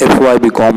FY BCom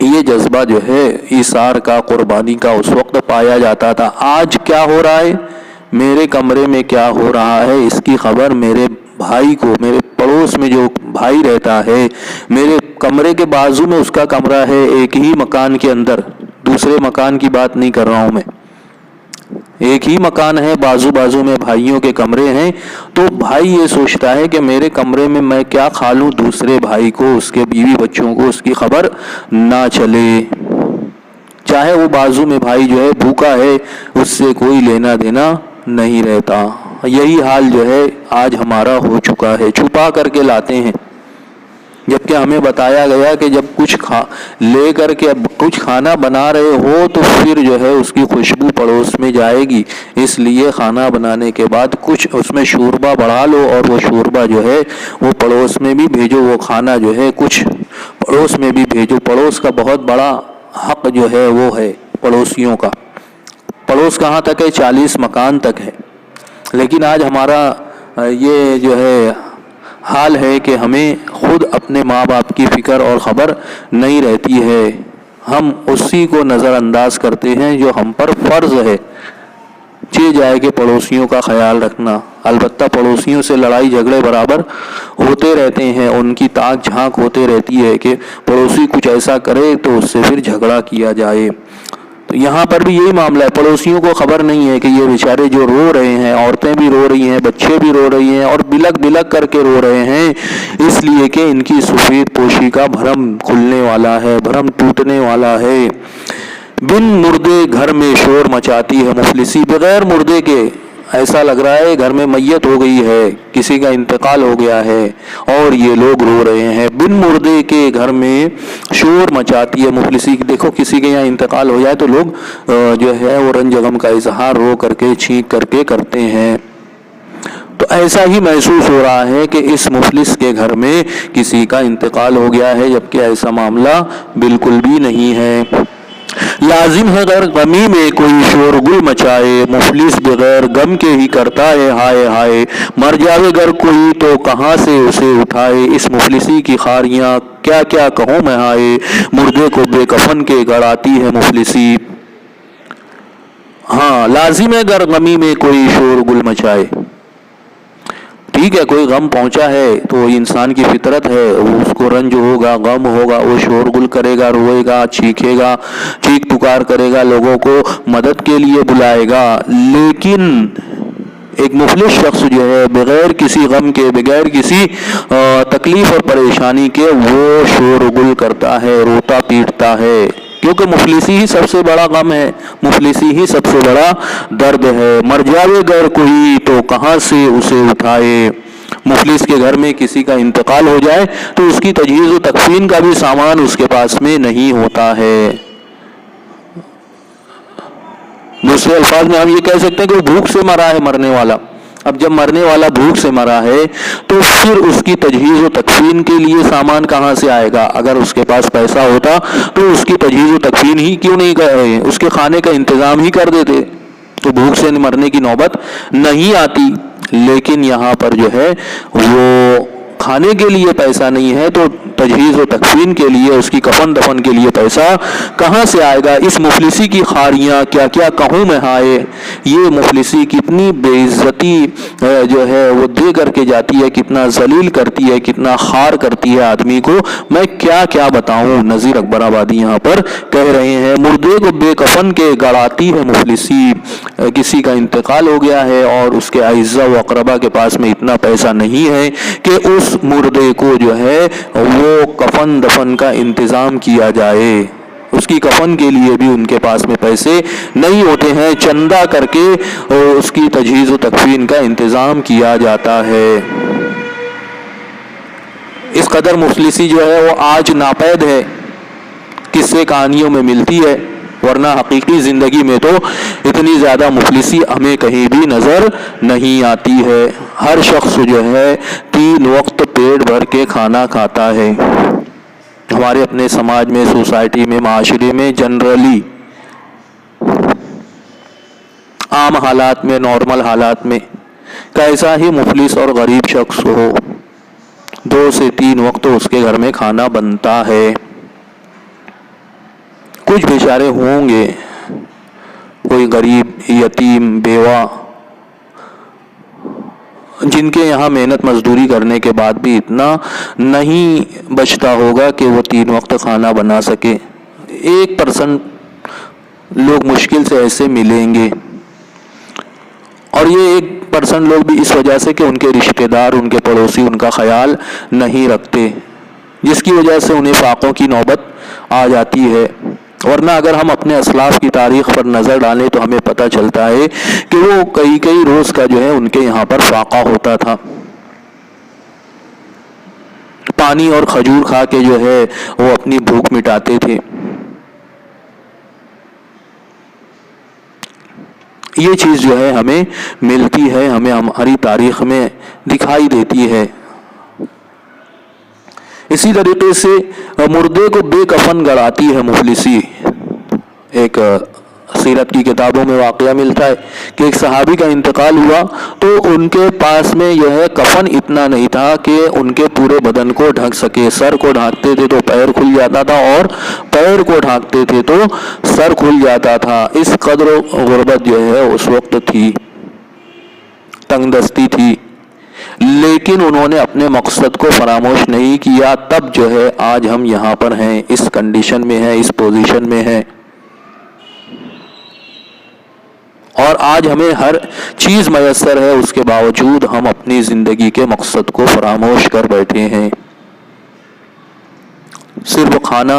یہ جذبہ جو ہے ایثار کا، قربانی کا اس وقت پایا جاتا تھا۔ آج کیا ہو رہا ہے، میرے کمرے میں کیا ہو رہا ہے، اس کی خبر میرے بھائی کو، میرے پڑوس میں جو بھائی رہتا ہے، میرے کمرے کے بازو میں اس کا کمرہ ہے، ایک ہی مکان کے اندر، دوسرے مکان کی بات نہیں کر رہا ہوں میں، ایک ہی مکان ہے، بازو بازو میں بھائیوں کے کمرے ہیں، تو بھائی یہ سوچتا ہے کہ میرے کمرے میں میں کیا کھا لوں، دوسرے بھائی کو، اس کے بیوی بچوں کو اس کی خبر نہ چلے، چاہے وہ بازو میں بھائی جو ہے بھوکا ہے، اس سے کوئی لینا دینا نہیں رہتا۔ یہی حال جو ہے آج ہمارا ہو چکا ہے، چھپا کر کے لاتے ہیں، جبکہ ہمیں بتایا گیا کہ جب کچھ لے کر کے کچھ کھانا بنا رہے ہو تو پھر جو ہے اس کی خوشبو پڑوس میں جائے گی، اس لیے کھانا بنانے کے بعد کچھ اس میں شوربہ بڑھا لو، اور وہ شوربہ جو ہے وہ پڑوس میں بھی بھیجو، وہ کھانا جو ہے کچھ پڑوس میں بھی بھیجو۔ پڑوس کا بہت بڑا حق جو ہے وہ ہے پڑوسیوں کا۔ پڑوس کہاں تک ہے، 40 مکان تک ہے، لیکن آج ہمارا یہ جو ہے حال ہے کہ ہمیں خود اپنے ماں باپ کی فکر اور خبر نہیں رہتی ہے، ہم اسی کو نظر انداز کرتے ہیں جو ہم پر فرض ہے، جائے کہ پڑوسیوں کا خیال رکھنا۔ البتہ پڑوسیوں سے لڑائی جھگڑے برابر ہوتے رہتے ہیں، ان کی تاک جھانک ہوتے رہتی ہے کہ پڑوسی کچھ ایسا کرے تو اس سے پھر جھگڑا کیا جائے۔ تو یہاں پر بھی یہی معاملہ ہے، پڑوسیوں کو خبر نہیں ہے کہ یہ بیچارے جو رو رہے ہیں، عورتیں بھی رو رہی ہیں، بچے بھی رو رہی ہیں، اور بلک بلک کر کے رو رہے ہیں، اس لیے کہ ان کی سفید پوشی کا بھرم کھلنے والا ہے، بھرم ٹوٹنے والا ہے۔ بن مردے گھر میں شور مچاتی ہے مفلسی، بغیر مردے کے ایسا لگ رہا ہے گھر میں میت ہو گئی ہے، کسی کا انتقال ہو گیا ہے اور یہ لوگ رو رہے ہیں۔ بن مردے کے گھر میں شور مچاتی ہے مفلسی، دیکھو کسی کے یہاں انتقال ہو جائے تو لوگ جو ہے وہ رنج غم کا اظہار رو کر کے، چھینک کر کے کرتے ہیں۔ تو ایسا ہی محسوس ہو رہا ہے کہ اس مفلس کے گھر میں کسی کا انتقال ہو گیا ہے، جبکہ ایسا معاملہ بالکل بھی نہیں ہے۔ لازم ہے غیر غمی میں کوئی شور گل مچائے، مفلس بغیر غم کے ہی کرتا ہے ہائے ہائے، مر جاوے گر کوئی تو کہاں سے اسے اٹھائے، اس مفلسی کی خاریاں کیا کیا کہوں میں ہائے، مردے کو بے کفن کے گڑاتی ہے مفلسی۔ ہاں، لازم ہے گر غمی میں کوئی شور گل مچائے، ٹھیک ہے، کوئی غم پہنچا ہے تو انسان کی فطرت ہے، اس کو رنج ہوگا، غم ہوگا، وہ شور گل کرے گا، روئے گا، چیخے گا، چیخ پکار کرے گا، لوگوں کو مدد کے لیے بلائے گا۔ لیکن ایک مفلس شخص جو ہے بغیر کسی غم کے، بغیر کسی تکلیف اور پریشانی کے وہ شور گل کرتا ہے، روتا پیٹتا ہے، کیونکہ مفلسی ہی سب سے بڑا غم ہے، مفلسی ہی سب سے بڑا درد ہے۔ مر جاوے گر کوئی تو کہاں سے اسے اٹھائے، مفلس کے گھر میں کسی کا انتقال ہو جائے تو اس کی تجہیز و تکفین کا بھی سامان اس کے پاس میں نہیں ہوتا ہے۔ دوسرے الفاظ میں ہم یہ کہہ سکتے ہیں کہ وہ بھوک سے مرا ہے، مرنے والا۔ اب جب مرنے والا بھوک سے مرا ہے تو پھر اس کی تجہیز و تکفین کے لیے سامان کہاں سے آئے گا؟ اگر اس کے پاس پیسہ ہوتا تو اس کی تجہیز و تکفین ہی کیوں نہیں کرے، اس کے کھانے کا انتظام ہی کر دیتے، تو بھوک سے مرنے کی نوبت نہیں آتی۔ لیکن یہاں پر جو ہے وہ کھانے کے لیے پیسہ نہیں ہے تو تجہیز و تکفین کے لیے، اس کی کفن دفن کے لیے پیسہ کہاں سے آئے گا؟ اس مفلسی کی خاریاں کیا کیا کہوں میں ہائے، یہ مفلسی کتنی بے عزتی جو ہے وہ دے کر کے جاتی ہے، کتنا ذلیل کرتی ہے، کتنا خار کرتی ہے آدمی کو، میں کیا کیا بتاؤں۔ نذیر اکبر آبادی یہاں پر کہہ رہے ہیں مردے کو بے کفن کے گڑاتی ہے مفلسی، کسی کا انتقال ہو گیا ہے اور اس کے اعزا و اقربا کے پاس میں اتنا پیسہ نہیں ہے کہ اس مردے کو جو ہے وہ کفن دفن کا انتظام کیا جائے، اس کی کفن کے لیے بھی ان کے پاس میں پیسے نہیں ہوتے ہیں، چندہ کر کے اس کی تجہیز و تکفین کا انتظام کیا جاتا ہے۔ اس قدر مفلسی جو ہے وہ آج ناپید ہے، قصے کہانیوں میں ملتی ہے، ورنہ حقیقی زندگی میں تو اتنی زیادہ مفلسی ہمیں کہیں بھی نظر نہیں آتی ہے۔ ہر شخص جو ہے 3 وقت پیٹ بھر کے کھانا کھاتا ہے، ہمارے اپنے سماج میں، سوسائٹی میں، معاشرے میں جنرلی عام حالات میں، نارمل حالات میں کیسا ہی مفلس اور غریب شخص ہو، 2 سے 3 وقت اس کے گھر میں کھانا بنتا ہے۔ کچھ بیچارے ہوں گے، کوئی غریب، یتیم، بیوہ، جن کے یہاں محنت مزدوری کرنے کے بعد بھی اتنا نہیں بچتا ہوگا کہ وہ 3 وقت کھانا بنا سکے۔ 1% لوگ مشکل سے ایسے ملیں گے، اور یہ 1% لوگ بھی اس وجہ سے کہ ان کے رشتہ دار، ان کے پڑوسی ان کا خیال نہیں رکھتے، جس کی وجہ سے انہیں فاقوں کی نوبت آ جاتی ہے۔ ورنہ اگر ہم اپنے اسلاف کی تاریخ پر نظر ڈالیں تو ہمیں پتہ چلتا ہے کہ وہ کئی روز کا جو ہے ان کے یہاں پر فاقہ ہوتا تھا، پانی اور کھجور کھا کے جو ہے وہ اپنی بھوک مٹاتے تھے۔ یہ چیز جو ہے ہمیں ملتی ہے، ہمیں ہماری تاریخ میں دکھائی دیتی ہے۔ اسی طریقے سے مردے کو بے کفن گڑاتی ہے مفلسی۔ ایک سیرت کی کتابوں میں واقعہ ملتا ہے کہ ایک صحابی کا انتقال ہوا تو ان کے پاس میں جو ہے کفن اتنا نہیں تھا کہ ان کے پورے بدن کو ڈھک سکے۔ سر کو ڈھانکتے تھے تو پیر کھل جاتا تھا، اور پیر کو ڈھانکتے تھے تو سر کھل جاتا تھا۔ اس قدر غربت جو ہے اس وقت تھی، تنگ دستی تھی، لیکن انہوں نے اپنے مقصد کو فراموش نہیں کیا۔ تب جو ہے آج ہم یہاں پر ہیں، اس کنڈیشن میں ہیں، اس پوزیشن میں ہیں، اور آج ہمیں ہر چیز میسر ہے، اس کے باوجود ہم اپنی زندگی کے مقصد کو فراموش کر بیٹھے ہیں۔ صرف کھانا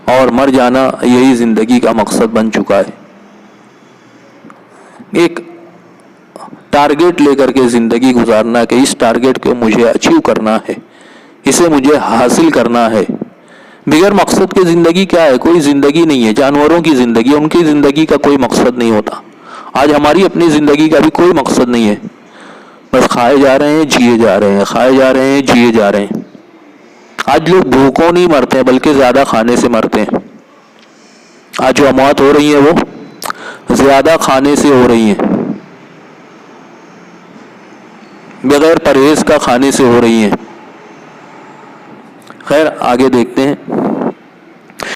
اور مر جانا یہی زندگی کا مقصد بن چکا ہے۔ ایک ٹارگٹ لے کر کے زندگی گزارنا کہ اس ٹارگٹ کو مجھے اچیو کرنا ہے، اسے مجھے حاصل کرنا ہے۔ بغیر مقصد کے زندگی کیا ہے؟ کوئی زندگی نہیں ہے۔ جانوروں کی زندگی، ان کی زندگی کا کوئی مقصد نہیں ہوتا۔ آج ہماری اپنی زندگی کا بھی کوئی مقصد نہیں ہے، بس کھائے جا رہے ہیں، جیے جا رہے ہیں، کھائے جا رہے ہیں، جیے جا رہے ہیں۔ آج لوگ بھوکوں نہیں مرتے ہیں بلکہ زیادہ کھانے سے مرتے ہیں۔ آج جو اموات ہو رہی ہیں وہ زیادہ کھانے سے ہو رہی ہیں، بغیر پرہیز کا کھانے سے ہو رہی ہیں۔ خیر آگے دیکھتے ہیں۔